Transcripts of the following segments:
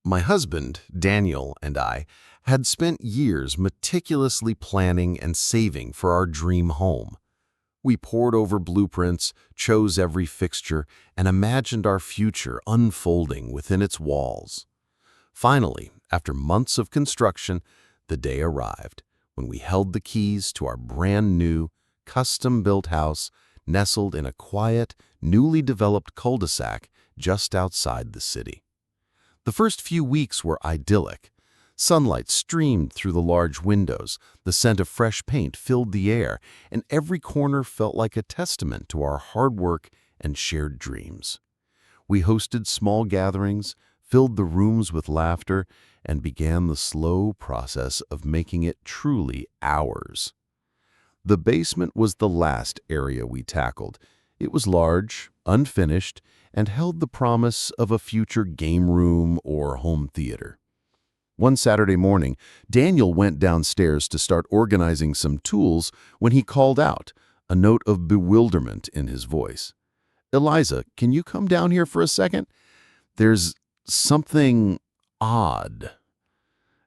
My husband, Daniel, and I had spent years meticulously planning and saving for our dream home. We pored over blueprints, chose every fixture, and imagined our future unfolding within its walls. Finally, after months of construction, the day arrived when we held the keys to our brand new, custom-built house nestled in a quiet, newly developed cul-de-sac just outside the city. The first few weeks were idyllic. Sunlight streamed through the large windows, the scent of fresh paint filled the air, and every corner felt like a testament to our hard work and shared dreams. We hosted small gatherings, filled the rooms with laughter, and began the slow process of making it truly ours. The basement was the last area we tackled. It was large, unfinished, and held the promise of a future game room or home theater. One Saturday morning, Daniel went downstairs to start organizing some tools when he called out, a note of bewilderment in his voice. "Eliza, can you come down here for a second? There's something odd."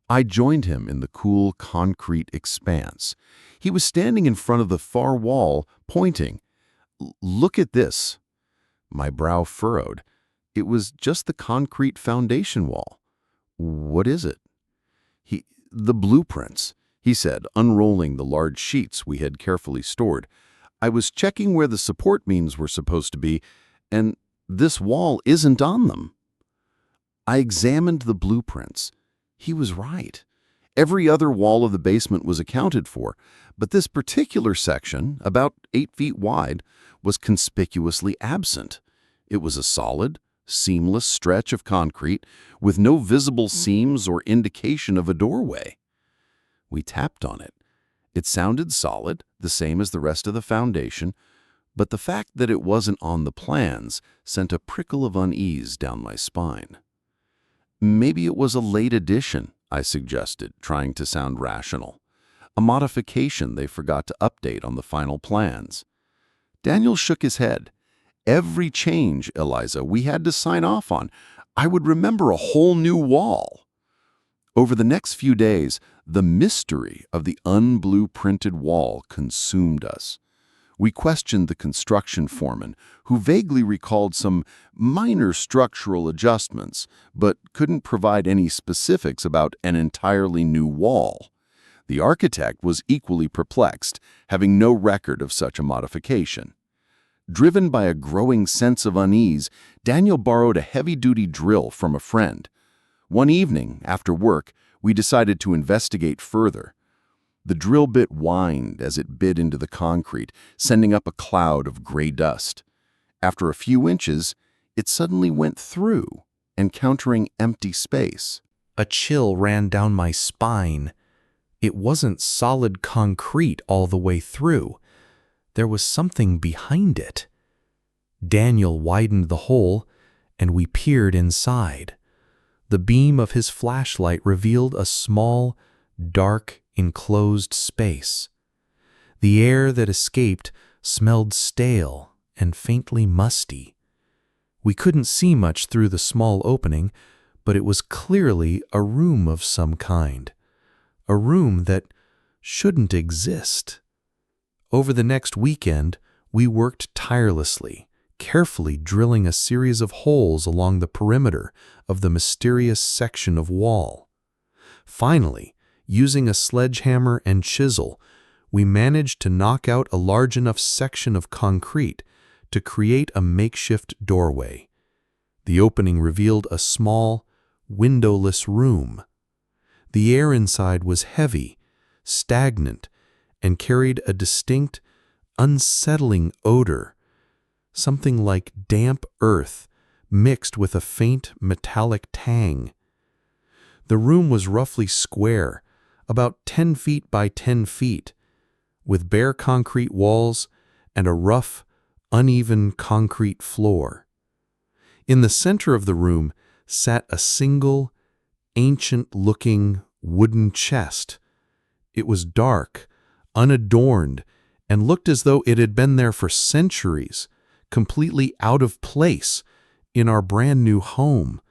I joined him in the cool concrete expanse. He was standing in front of the far wall, pointing. "Look at this." My brow furrowed. It was just the concrete foundation wall. "What is it?" "The blueprints," he said, unrolling the large sheets we had carefully stored. "I was checking where the support beams were supposed to be, and this wall isn't on them." I examined the blueprints. He was right. Every other wall of the basement was accounted for, but this particular section, about 8 feet wide, was conspicuously absent. It was a solid, seamless stretch of concrete with no visible seams or indication of a doorway. We tapped on it. It sounded solid, the same as the rest of the foundation, but the fact that it wasn't on the plans sent a prickle of unease down my spine. "Maybe it was a late addition," I suggested, trying to sound rational. "A modification they forgot to update on the final plans." Daniel shook his head. "Every change, Eliza, we had to sign off on. I would remember a whole new wall." Over the next few days, the mystery of the unblueprinted wall consumed us. We questioned the construction foreman, who vaguely recalled some minor structural adjustments, but couldn't provide any specifics about an entirely new wall. The architect was equally perplexed, having no record of such a modification. Driven by a growing sense of unease, Daniel borrowed a heavy-duty drill from a friend. One evening, after work, we decided to investigate further. The drill bit whined as it bit into the concrete, sending up a cloud of gray dust. After a few inches, it suddenly went through, encountering empty space. A chill ran down my spine. It wasn't solid concrete all the way through. There was something behind it. Daniel widened the hole, and we peered inside. The beam of his flashlight revealed a small, dark, enclosed space. The air that escaped smelled stale and faintly musty. We couldn't see much through the small opening, but it was clearly a room of some kind. A room that shouldn't exist. Over the next weekend, we worked tirelessly, carefully drilling a series of holes along the perimeter of the mysterious section of wall. Finally, using a sledgehammer and chisel, we managed to knock out a large enough section of concrete to create a makeshift doorway. The opening revealed a small, windowless room. The air inside was heavy, stagnant, and carried a distinct, unsettling odor, something like damp earth mixed with a faint metallic tang. The room was roughly square, about 10 feet by 10 feet, with bare concrete walls and a rough, uneven concrete floor. In the center of the room sat a single, ancient-looking wooden chest. It was dark, unadorned, and looked as though it had been there for centuries, completely out of place in our brand new home.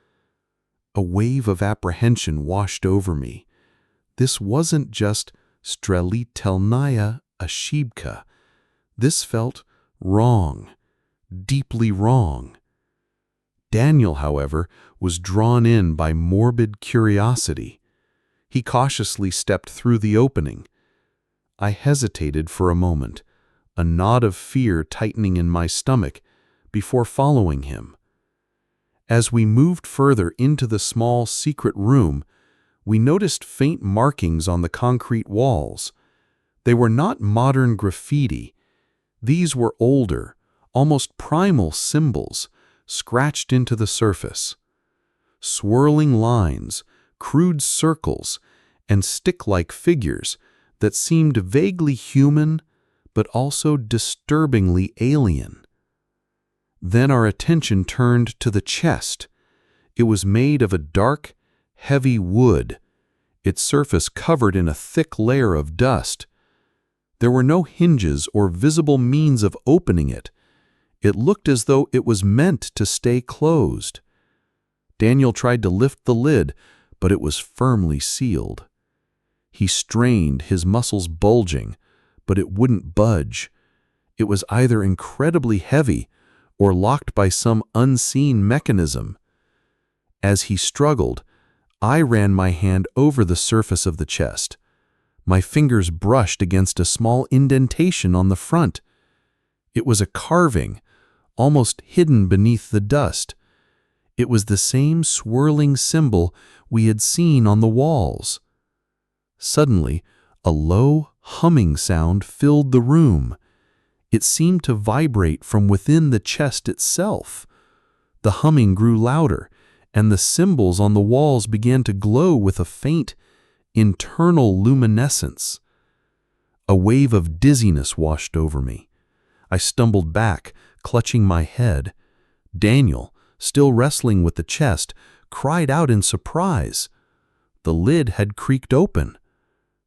A wave of apprehension washed over me. This wasn't just Strelitelnaya Ashibka. This felt wrong, deeply wrong. Daniel, however, was drawn in by morbid curiosity. He cautiously stepped through the opening. I hesitated for a moment, a knot of fear tightening in my stomach, before following him. As we moved further into the small secret room, we noticed faint markings on the concrete walls. They were not modern graffiti. These were older, almost primal symbols, scratched into the surface. Swirling lines, crude circles, and stick-like figures that seemed vaguely human but also disturbingly alien. Then our attention turned to the chest. It was made of a dark, heavy wood, its surface covered in a thick layer of dust. There were no hinges or visible means of opening it. It looked as though it was meant to stay closed. Daniel tried to lift the lid, but it was firmly sealed. He strained, his muscles bulging, but it wouldn't budge. It was either incredibly heavy or locked by some unseen mechanism. As he struggled, I ran my hand over the surface of the chest. My fingers brushed against a small indentation on the front. It was a carving, almost hidden beneath the dust. It was the same swirling symbol we had seen on the walls. Suddenly, a low, humming sound filled the room. It seemed to vibrate from within the chest itself. The humming grew louder, and the symbols on the walls began to glow with a faint, internal luminescence. A wave of dizziness washed over me. I stumbled back, clutching my head. Daniel, still wrestling with the chest, cried out in surprise. The lid had creaked open.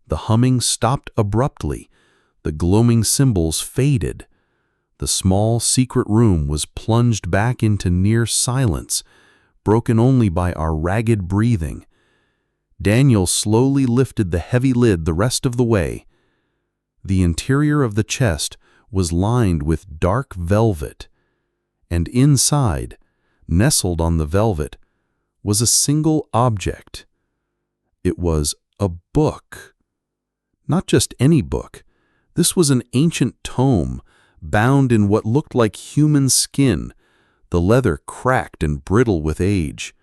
The humming stopped abruptly. The gloaming symbols faded. The small, secret room was plunged back into near silence, broken only by our ragged breathing. Daniel slowly lifted the heavy lid the rest of the way. The interior of the chest was lined with dark velvet, and inside, nestled on the velvet, was a single object. It was a book. Not just any book. This was an ancient tome, bound in what looked like human skin, the leather cracked and brittle with age.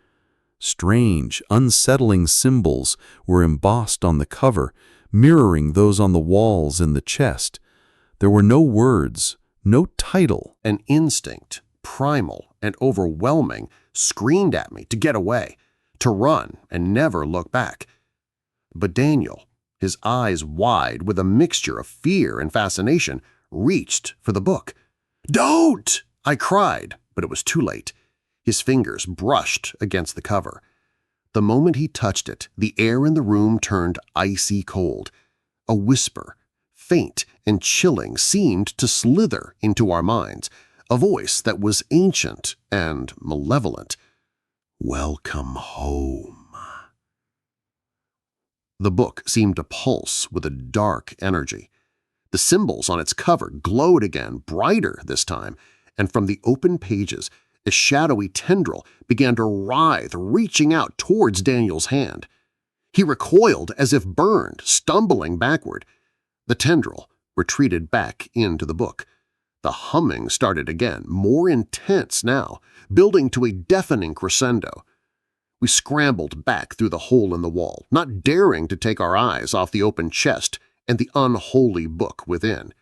Strange, unsettling symbols were embossed on the cover, mirroring those on the walls and the chest. There were no words, no title. An instinct, primal and overwhelming, screamed at me to get away, to run and never look back. But Daniel, his eyes wide with a mixture of fear and fascination, reached for the book. "Don't!" I cried, but it was too late. His fingers brushed against the cover. The moment he touched it, the air in the room turned icy cold. A whisper, faint and chilling, seemed to slither into our minds, a voice that was ancient and malevolent. "Welcome home." The book seemed to pulse with a dark energy. The symbols on its cover glowed again, brighter this time, and from the open pages, a shadowy tendril began to writhe, reaching out towards Daniel's hand. He recoiled as if burned, stumbling backward. The tendril retreated back into the book. The humming started again, more intense now, building to a deafening crescendo. We scrambled back through the hole in the wall, not daring to take our eyes off the open chest and the unholy book within.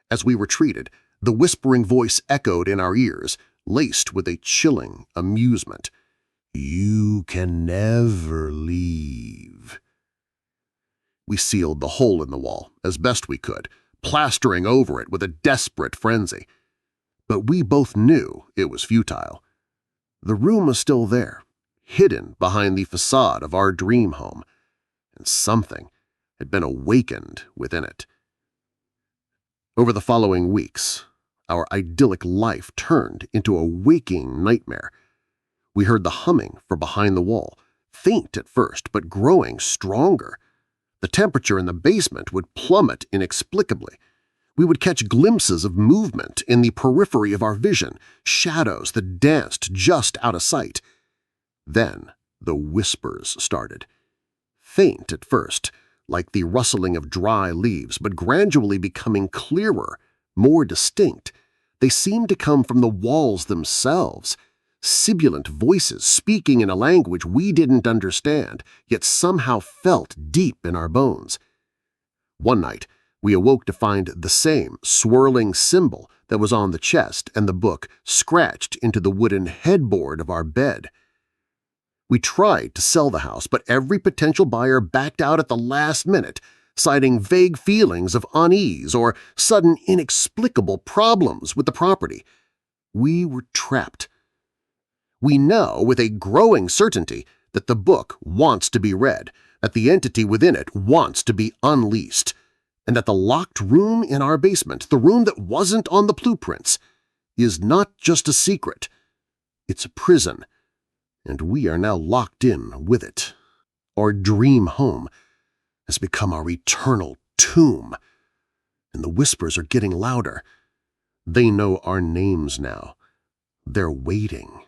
As we retreated, the whispering voice echoed in our ears, laced with a chilling amusement. "You can never leave." We sealed the hole in the wall as best we could, plastering over it with a desperate frenzy. But we both knew it was futile. The room was still there, hidden behind the facade of our dream home, and something had been awakened within it. Over the following weeks, our idyllic life turned into a waking nightmare. We heard the humming from behind the wall, faint at first but growing stronger. The temperature in the basement would plummet inexplicably. We would catch glimpses of movement in the periphery of our vision, shadows that danced just out of sight. Then the whispers started. Faint at first, like the rustling of dry leaves, but gradually becoming clearer, more distinct. They seemed to come from the walls themselves, sibilant voices speaking in a language we didn't understand, yet somehow felt deep in our bones. One night, we awoke to find the same swirling symbol that was on the chest and the book scratched into the wooden headboard of our bed. We tried to sell the house, but every potential buyer backed out at the last minute, citing vague feelings of unease or sudden inexplicable problems with the property. We were trapped. We know with a growing certainty that the book wants to be read, that the entity within it wants to be unleashed, and that the locked room in our basement, the room that wasn't on the blueprints, is not just a secret. It's a prison, and we are now locked in with it. Our dream home has become our eternal tomb, and the whispers are getting louder. They know our names now. They're waiting.